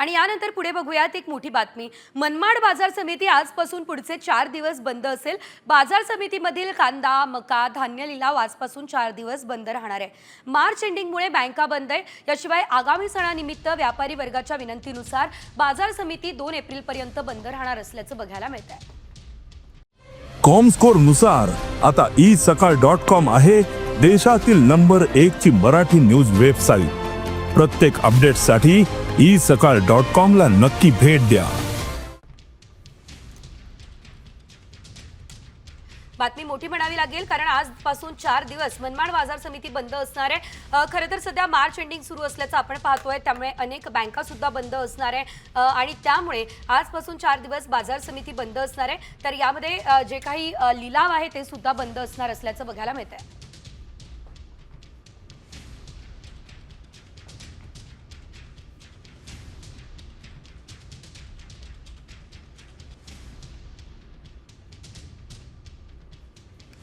आणि यानंतर पुढे बघूयात एक मोठी बातमी। मनमाड बाजार समिती आजपासून पुढचे 4 दिवस बंद असेल। बाजार समितीमधील कांदा, मका, धान्य लिलाव आजपासून 4 दिवस बंद राहणार आहे। मार्च एंडिंगमुळे बँका बंद आहे। याशिवाय आगामी सणानिमित्त व्यापारी वर्गाच्या विनंतीनुसार बाजार समिती 2 एप्रिल पर्यंत बंद राहणार असल्याचं बघायला मिळतंय। कॉमस्कोर नुसार आता isakal.com आहे देशातील नंबर 1 ची मराठी न्यूज वेबसाईट। प्रत्येक अपडेटसाठी isakal.com ला नक्की भेट द्या। बातमी मोठी म्हणावी लागेल कारण आजपासून 4 दिवस मनमाड बाजार समिती बंद असणार आहे। खरं तर सध्या मार्च एंडिंग सुरू असल्याचं आपण पाहतोय, त्यामुळे अनेक बँका सुद्धा बंद असणार आहे आणि त्यामुळे आजपासून 4 दिवस बाजार समिती बंद असणार आहे। तर यामध्ये जे काही लिलाव आहे ते सुद्धा बंद असणार असल्याचं बघायला मिळतंय।